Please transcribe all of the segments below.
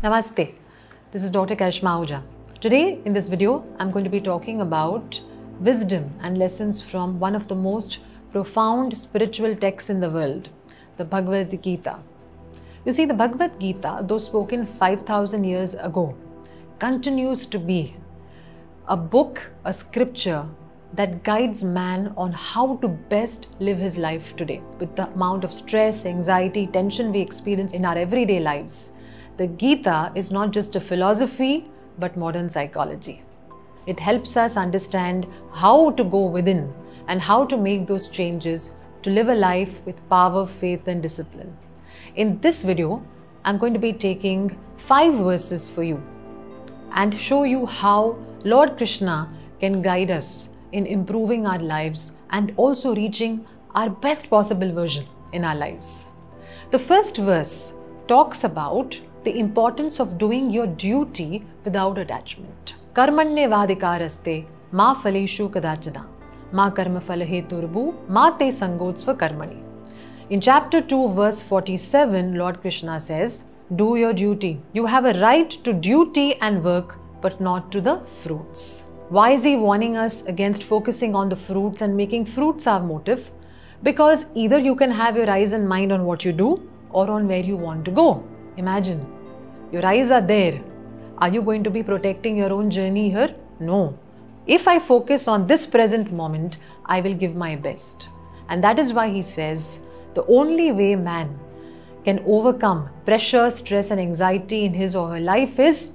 Namaste, this is Dr. Karishma Ahuja. Today in this video, I'm going to be talking about wisdom and lessons from one of the most profound spiritual texts in the world, the Bhagavad Gita. You see, the Bhagavad Gita, though spoken 5,000 years ago, continues to be a book, a scripture that guides man on how to best live his life today. With the amount of stress, anxiety, tension we experience in our everyday lives, the Gita is not just a philosophy, but modern psychology. It helps us understand how to go within and how to make those changes to live a life with power, faith, and discipline. In this video, I'm going to be taking 5 verses for you and show you how Lord Krishna can guide us in improving our lives and also reaching our best possible version in our lives. The first verse talks about the importance of doing your duty without attachment. Karmanye vadikaraste ma phaleshu kadachana ma karma phalaheturbu ma te sangotsva karmani. In chapter 2 verse 47, Lord Krishna says, do your duty. You have a right to duty and work, but not to the fruits. Why is he warning us against focusing on the fruits and making fruits our motive? Because either you can have your eyes and mind on what you do or on where you want to go. Imagine, your eyes are there. Are you going to be protecting your own journey here? No. If I focus on this present moment, I will give my best. And that is why he says, the only way man can overcome pressure, stress and anxiety in his or her life is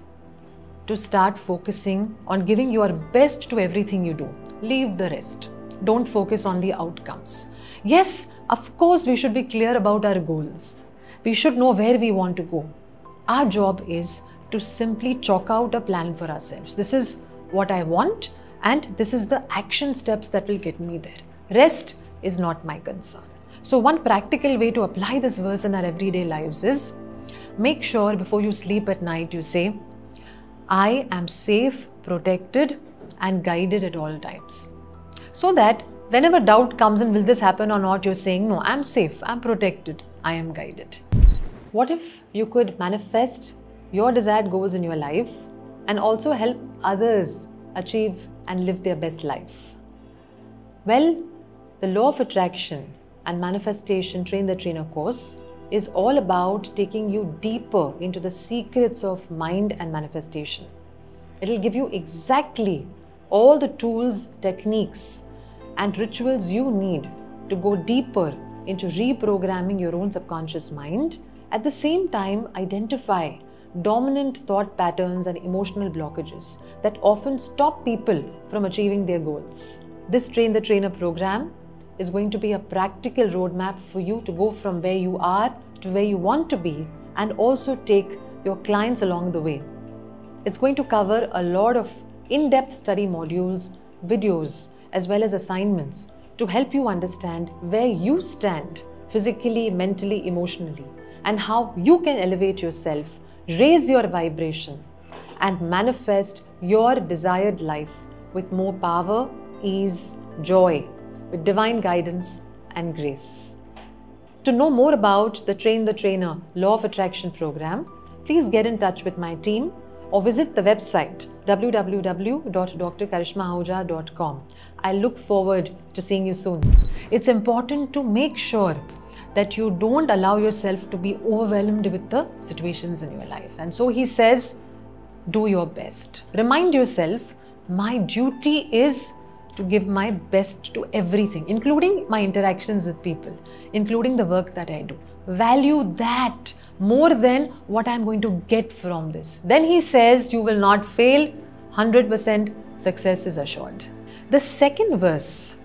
to start focusing on giving your best to everything you do. Leave the rest. Don't focus on the outcomes. Yes, of course, we should be clear about our goals. We should know where we want to go. Our job is to simply chalk out a plan for ourselves. This is what I want, and this is the action steps that will get me there. Rest is not my concern. So one practical way to apply this verse in our everyday lives is, make sure before you sleep at night you say, I am safe, protected and guided at all times. So that whenever doubt comes in, will this happen or not, you're saying, no, I'm safe, I'm protected, I am guided. What if you could manifest your desired goals in your life and also help others achieve and live their best life? Well, the law of attraction and manifestation Train the Trainer course is all about taking you deeper into the secrets of mind and manifestation. It will give you exactly all the tools, techniques and rituals you need to go deeper into reprogramming your own subconscious mind. At the same time, identify dominant thought patterns and emotional blockages that often stop people from achieving their goals. This Train the Trainer program is going to be a practical roadmap for you to go from where you are to where you want to be and also take your clients along the way. It's going to cover a lot of in-depth study modules, videos, as well as assignments to help you understand where you stand physically, mentally, emotionally, and how you can elevate yourself, raise your vibration, and manifest your desired life with more power, ease, joy, with divine guidance and grace. To know more about the Train the Trainer Law of Attraction program, please get in touch with my team or visit the website www.drkarishmaahuja.com. I look forward to seeing you soon. It's important to make sure that you don't allow yourself to be overwhelmed with the situations in your life. And so he says, do your best. Remind yourself, my duty is to give my best to everything, including my interactions with people, including the work that I do. Value that more than what I'm going to get from this. Then he says, you will not fail, 100% success is assured. The second verse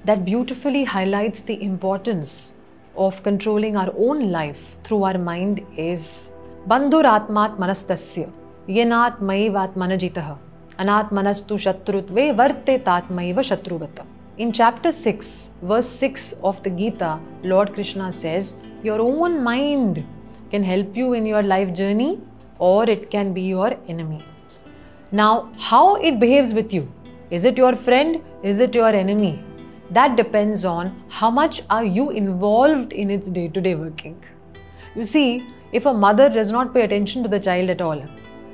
that beautifully highlights the importance of controlling our own life through our mind is Bandhur Atmat Manastasya Yenat Maivat Manajitaha Anat Manastu Shatrutve Varte Tatmaiva Shatruvata. In chapter 6, verse 6 of the Gita, Lord Krishna says, your own mind can help you in your life journey or it can be your enemy. Now, how it behaves with you? Is it your friend? Is it your enemy? That depends on how much are you involved in its day-to-day working. You see, If a mother does not pay attention to the child at all,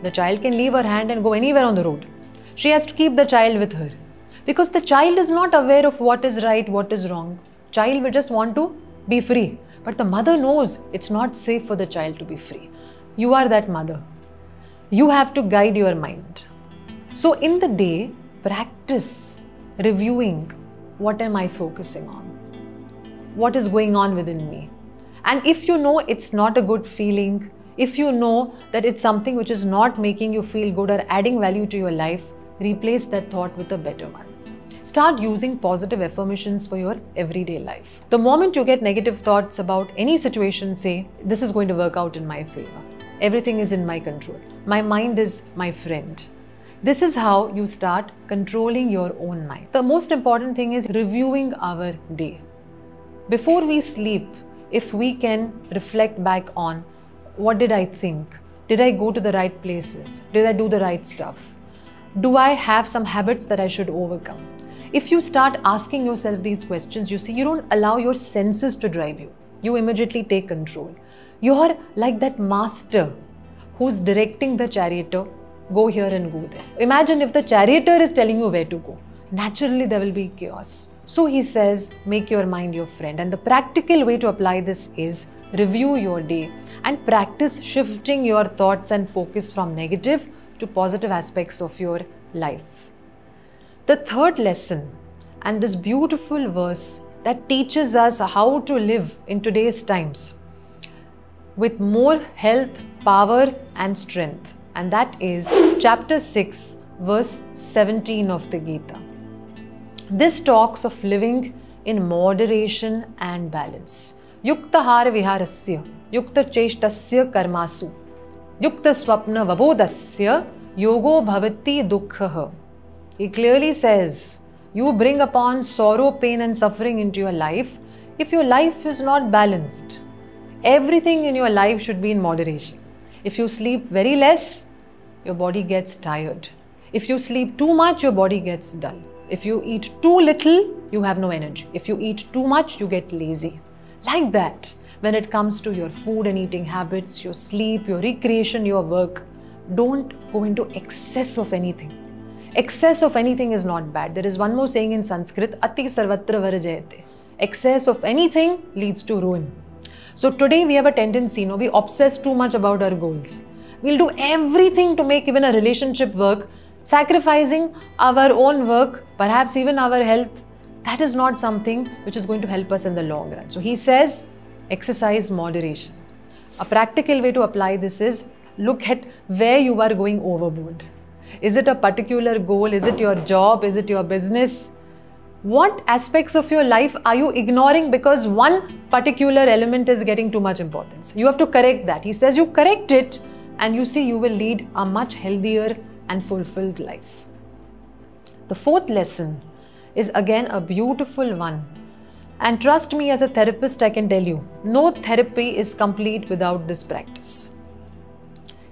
the child can leave her hand and go anywhere on the road. She has to keep the child with her because the child is not aware of what is right, what is wrong. Child will just want to be free, but the mother knows it's not safe for the child to be free. You are that mother. You have to guide your mind. So in the day, practice reviewing, what am I focusing on? What is going on within me? And if you know it's not a good feeling, if you know that it's something which is not making you feel good or adding value to your life, replace that thought with a better one. Start using positive affirmations for your everyday life. The moment you get negative thoughts about any situation, say, this is going to work out in my favor. Everything is in my control. My mind is my friend. This is how you start controlling your own mind. The most important thing is reviewing our day. Before we sleep, if we can reflect back on, what did I think? Did I go to the right places? Did I do the right stuff? Do I have some habits that I should overcome? If you start asking yourself these questions, you see, you don't allow your senses to drive you. You immediately take control. You're like that master who's directing the charioteer, go here and go there. Imagine if the charioteer is telling you where to go. Naturally, there will be chaos. So he says, make your mind your friend. And the practical way to apply this is review your day and practice shifting your thoughts and focus from negative to positive aspects of your life. The third lesson, and this beautiful verse that teaches us how to live in today's times with more health, power and strength. And that is chapter 6, verse 17 of the Gita. This talks of living in moderation and balance. Yukta har viharasya, yukta cheshtasya karmasu, yukta swapna vabodasya, yogo bhavati dukkha. He clearly says, you bring upon sorrow, pain and suffering into your life if your life is not balanced. Everything in your life should be in moderation. If you sleep very less, your body gets tired. If you sleep too much, your body gets dull. If you eat too little, you have no energy. If you eat too much, you get lazy. Like that, when it comes to your food and eating habits, your sleep, your recreation, your work, don't go into excess of anything. Excess of anything is not bad. There is one more saying in Sanskrit, Ati sarvatra varajayate. Excess of anything leads to ruin. So today we have a tendency, we obsess too much about our goals. We'll do everything to make even a relationship work, sacrificing our own work, perhaps even our health. That is not something which is going to help us in the long run. So he says, exercise moderation. A practical way to apply this is, look at where you are going overboard. Is it a particular goal? Is it your job? Is it your business? What aspects of your life are you ignoring because one particular element is getting too much importance? You have to correct that. He says you correct it and you see you will lead a much healthier and fulfilled life. The fourth lesson is again a beautiful one. And trust me, as a therapist, I can tell you, no therapy is complete without this practice.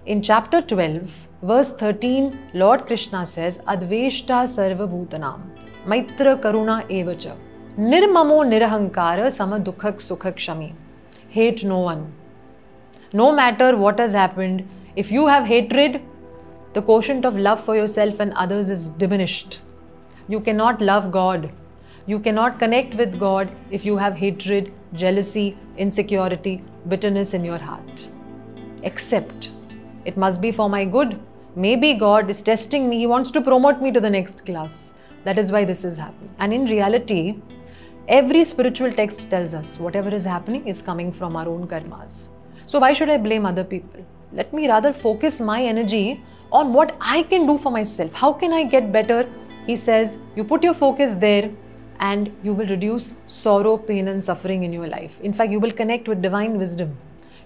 In chapter 12, verse 13, Lord Krishna says, Adveshta sarva bhutanam, maitra karuna evacha, nirmamo nirahankara samadukhak sukhak shami. Hate no one. No matter what has happened, if you have hatred, the quotient of love for yourself and others is diminished. You cannot love God. You cannot connect with God if you have hatred, jealousy, insecurity, bitterness in your heart. Accept. It must be for my good. Maybe God is testing me. He wants to promote me to the next class. That is why this is happening. And in reality, every spiritual text tells us whatever is happening is coming from our own karmas. So why should I blame other people? Let me rather focus my energy on what I can do for myself. How can I get better? He says, you put your focus there and you will reduce sorrow, pain and suffering in your life. In fact, you will connect with divine wisdom.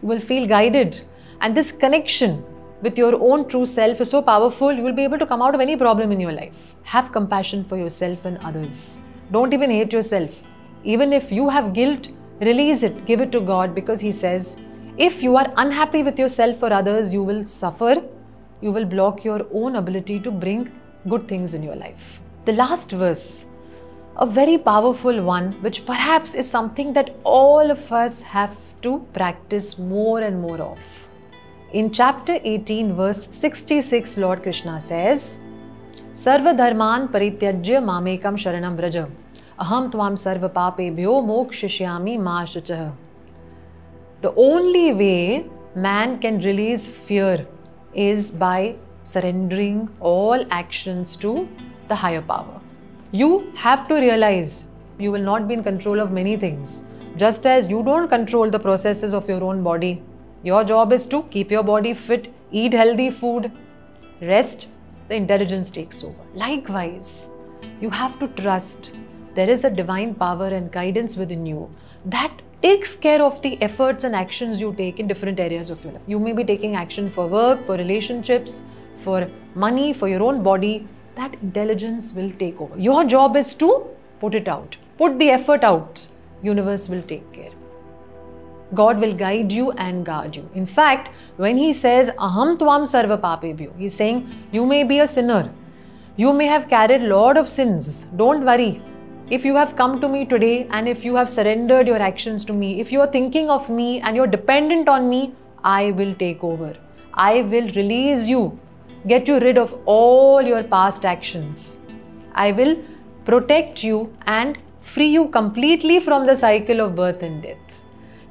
You will feel guided. And this connection with your own true self is so powerful, you will be able to come out of any problem in your life. Have compassion for yourself and others. Don't even hate yourself. Even if you have guilt, release it, give it to God, because He says, if you are unhappy with yourself or others, you will suffer. You will block your own ability to bring good things in your life. The last verse, a very powerful one, which perhaps is something that all of us have to practice more and more of. In chapter 18, verse 66, Lord Krishna says, Sarva dharman parityajya mamekam sharanam vraja. Aham tvam sarva papebhyo mokshishyami ma shuchah. The only way man can release fear is by surrendering all actions to the higher power. You have to realize you will not be in control of many things. Just as you don't control the processes of your own body, your job is to keep your body fit, eat healthy food, rest, the intelligence takes over. Likewise, you have to trust there is a divine power and guidance within you that takes care of the efforts and actions you take in different areas of your life. You may be taking action for work, for relationships, for money, for your own body. That intelligence will take over. Your job is to put it out. Put the effort out. Universe will take care. God will guide you and guard you. In fact, when he says, Aham tvam sarva papebhyo, he's saying, you may be a sinner. You may have carried a lot of sins. Don't worry. If you have come to me today and if you have surrendered your actions to me, if you are thinking of me and you're dependent on me, I will take over. I will release you, get you rid of all your past actions. I will protect you and free you completely from the cycle of birth and death.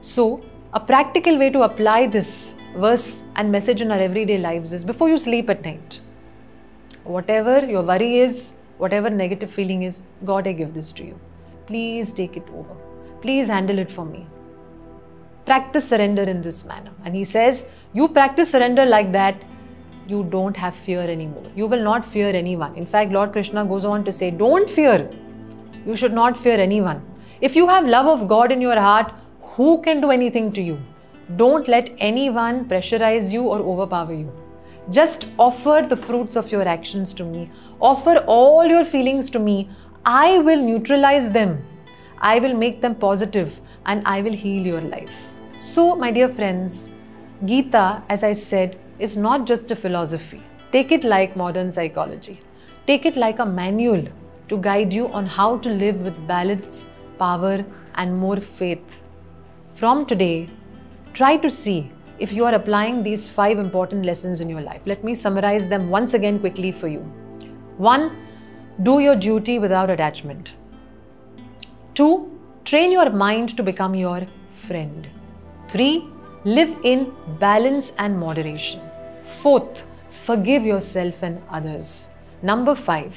So, a practical way to apply this verse and message in our everyday lives is before you sleep at night, whatever your worry is, whatever negative feeling is, God, I give this to you. Please take it over. Please handle it for me. Practice surrender in this manner. And he says, you practice surrender like that, you don't have fear anymore. You will not fear anyone. In fact, Lord Krishna goes on to say, don't fear. You should not fear anyone. If you have love of God in your heart, who can do anything to you? Don't let anyone pressurize you or overpower you. Just offer the fruits of your actions to me. Offer all your feelings to me. I will neutralize them. I will make them positive and I will heal your life. So, my dear friends, Gita, as I said, is not just a philosophy. Take it like modern psychology. Take it like a manual to guide you on how to live with balance, power, and more faith. From today, try to see if you are applying these 5 important lessons in your life. Let me summarize them once again quickly for you. 1. Do your duty without attachment. 2. Train your mind to become your friend. 3. Live in balance and moderation. 4th, forgive yourself and others. Number 5,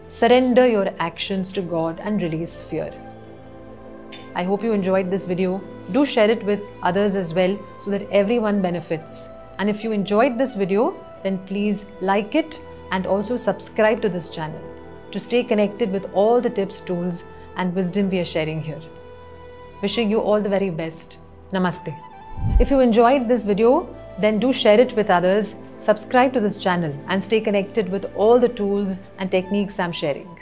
surrender your actions to God and release fear. I hope you enjoyed this video. Do share it with others as well so that everyone benefits. And if you enjoyed this video, then please like it and also subscribe to this channel to stay connected with all the tips, tools and wisdom we are sharing here. Wishing you all the very best. Namaste. If you enjoyed this video, then do share it with others, subscribe to this channel and stay connected with all the tools and techniques I'm sharing.